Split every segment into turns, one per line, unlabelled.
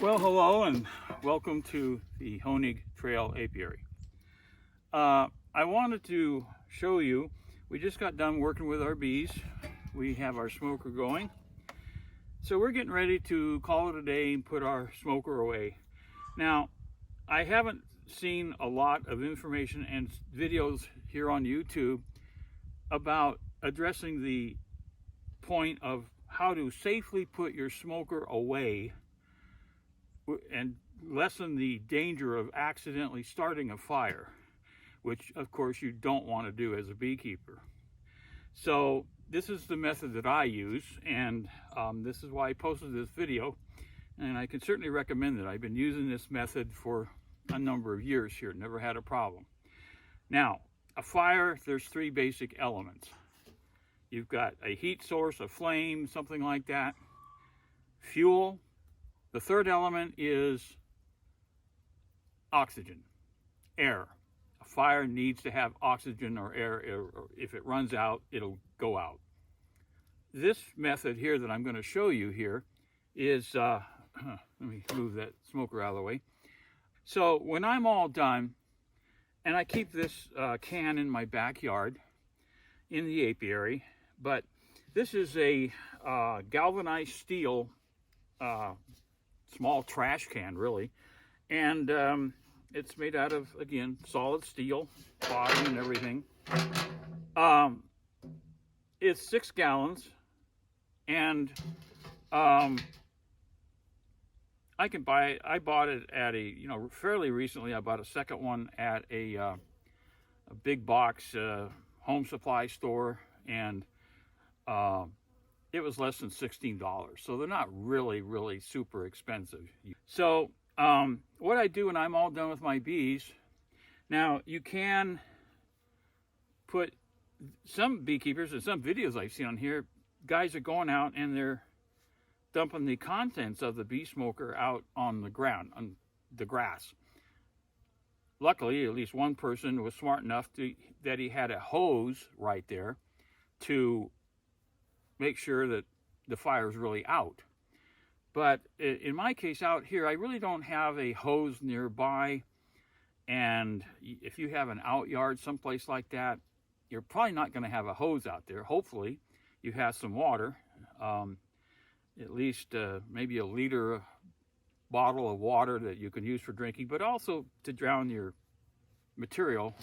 Well, hello and welcome to the Honig Trail Apiary. I wanted to show you, we just got done working with our bees. We have our smoker going. So we're getting ready to call it a day and put our smoker away. Now, I haven't seen a lot of information and videos here on YouTube about addressing the point of how to safely put your smoker away and lessen the danger of accidentally starting a fire, which of course you don't want to do as a beekeeper. So this is the method that I use, and this is why I posted this video, and I can certainly recommend it. I've been using this method for a number of years here, never had a problem. Now, a fire, there's three basic elements. You've got a heat source, a flame, something like that, fuel. The third element is oxygen, air. A fire needs to have oxygen or air. If it runs out, it'll go out. This method here that I'm going to show you here is, let me move that smoker out of the way. So when I'm all done, and I keep this can in my backyard in the apiary, but this is a galvanized steel small trash can, really, and it's made out of, again, solid steel bottom and everything. It's 6 gallons, and I can buy it. I bought it at a, fairly recently. I bought a second one at a big box home supply store, and it was less than $16, so they're not really super expensive. So what I do when I'm all done with my bees, now you can put, some beekeepers and some videos I've seen on here, guys are going out and they're dumping the contents of the bee smoker out on the ground, on the grass. Luckily, at least one person was smart enough that he had a hose right there to make sure that the fire is really out. But in my case out here, I really don't have a hose nearby, and if you have an out yard someplace like that, you're probably not going to have a hose out there. Hopefully you have some water, at least maybe a liter bottle of water that you can use for drinking, but also to drown your material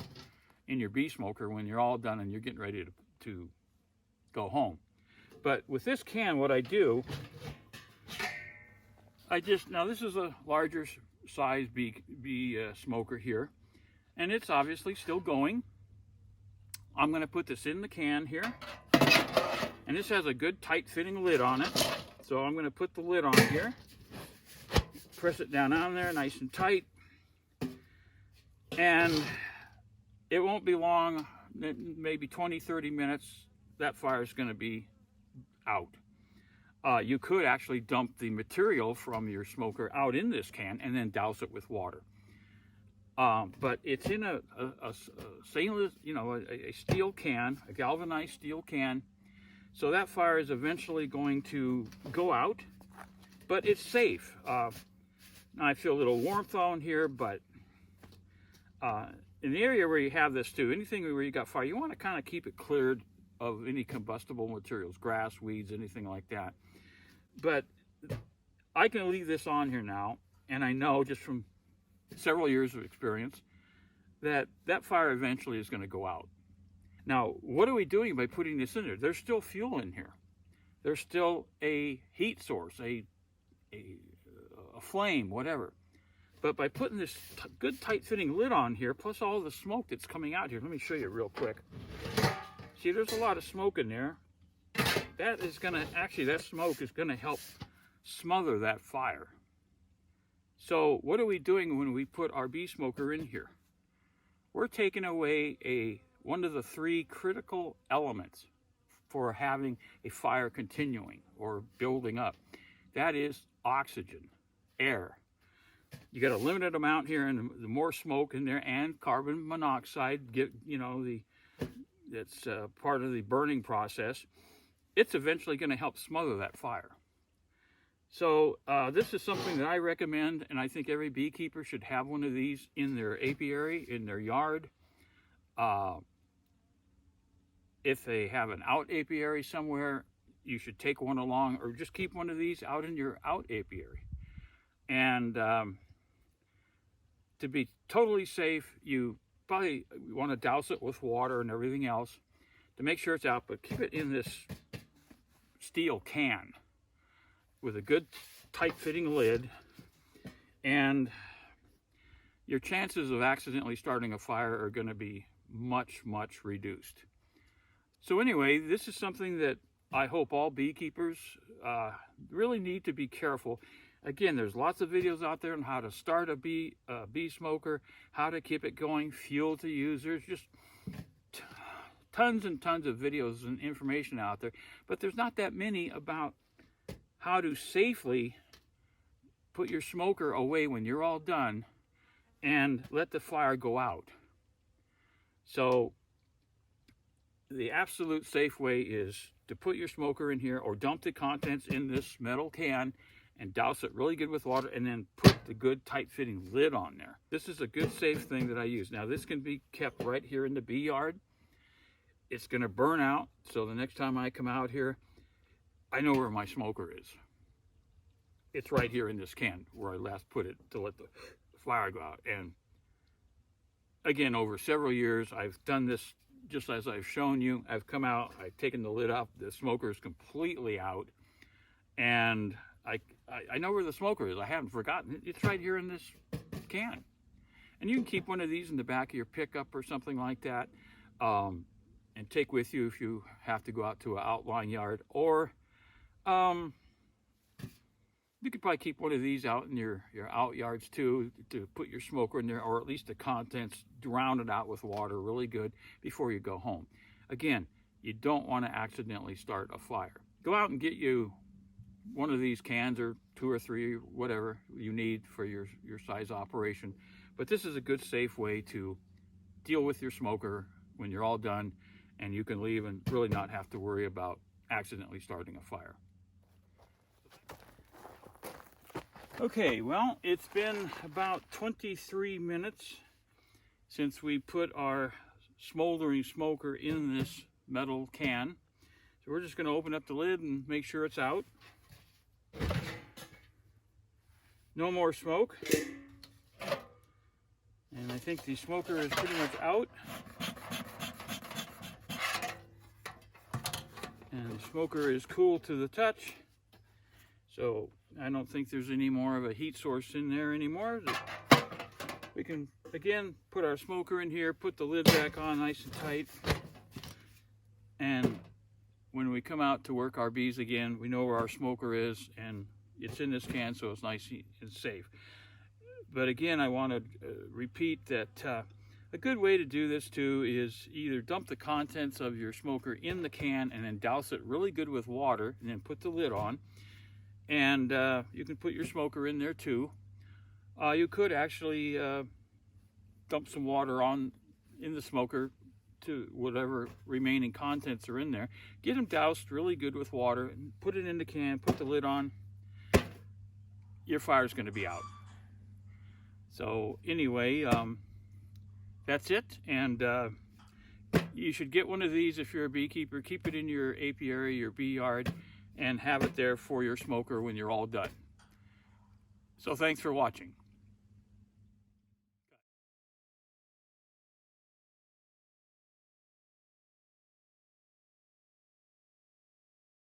in your bee smoker when you're all done and you're getting ready to go home. But with this can, what I do, now this is a larger size bee smoker here, and it's obviously still going. I'm going to put this in the can here, and this has a good tight fitting lid on it. So I'm going to put the lid on here, press it down on there nice and tight, and it won't be long, maybe 20-30 minutes, that fire is going to be out. You could actually dump the material from your smoker out in this can and then douse it with water. But it's in a stainless, a steel can, a galvanized steel can. So that fire is eventually going to go out, but it's safe. Now I feel a little warmth on here, but in the area where you have this too, anything where you got fire, you want to kind of keep it cleared of any combustible materials, grass, weeds, anything like that. But I can leave this on here now, and I know just from several years of experience that that fire eventually is going to go out. Now, what are we doing by putting this in there? There's still fuel in here. There's still a heat source, a flame, whatever. But by putting this good tight fitting lid on here, plus all the smoke that's coming out here, let me show you real quick. See, there's a lot of smoke in there. That is going to, actually, that smoke is going to help smother that fire. So what are we doing when we put our bee smoker in here? We're taking away one of the three critical elements for having a fire continuing or building up. That is oxygen, air. You got a limited amount here, and the more smoke in there and carbon monoxide, that's part of the burning process, it's eventually going to help smother that fire. So this is something that I recommend, and I think every beekeeper should have one of these in their apiary, in their yard. If they have an out apiary somewhere, you should take one along, or just keep one of these out in your out apiary. And to be totally safe, you probably want to douse it with water and everything else to make sure it's out, but keep it in this steel can with a good tight-fitting lid, and your chances of accidentally starting a fire are going to be much, much reduced. So anyway, this is something that I hope all beekeepers really need to be careful. Again, there's lots of videos out there on how to start a bee smoker, how to keep it going, fuel to use. There's just tons and tons of videos and information out there, but there's not that many about how to safely put your smoker away when you're all done and let the fire go out. So the absolute safe way is to put your smoker in here, or dump the contents in this metal can and douse it really good with water, and then put the good tight-fitting lid on there. This is a good safe thing that I use. Now this can be kept right here in the bee yard. It's going to burn out, so the next time I come out here, I know where my smoker is. It's right here in this can where I last put it to let the fire go out. And again, over several years, I've done this just as I've shown you. I've come out, I've taken the lid off, the smoker is completely out, and I know where the smoker is. I haven't forgotten it. It's right here in this can. And you can keep one of these in the back of your pickup or something like that, and take with you if you have to go out to an outlying yard. Or you could probably keep one of these out in your out yards too, to put your smoker in there, or at least the contents, drown it out with water really good before you go home. Again, you don't want to accidentally start a fire. Go out and get you one of these cans, or 2 or 3, whatever you need for your size operation. But this is a good safe way to deal with your smoker when you're all done, and you can leave and really not have to worry about accidentally starting a fire. Okay, well, it's been about 23 minutes since we put our smoldering smoker in this metal can. So we're just going to open up the lid and make sure it's out. No more smoke. And I think the smoker is pretty much out. And the smoker is cool to the touch. So I don't think there's any more of a heat source in there anymore. We can, again, put our smoker in here, put the lid back on nice and tight. And when we come out to work our bees again, we know where our smoker is, and it's in this can, so it's nice and safe. But again, I want to repeat that a good way to do this too is either dump the contents of your smoker in the can and then douse it really good with water, and then put the lid on. And you can put your smoker in there too. You could actually dump some water in the smoker to whatever remaining contents are in there. Get them doused really good with water, and put it in the can, put the lid on. Your fire's going to be out. So anyway, that's it. And you should get one of these if you're a beekeeper. Keep it in your apiary, your bee yard, and have it there for your smoker when you're all done. So thanks for watching.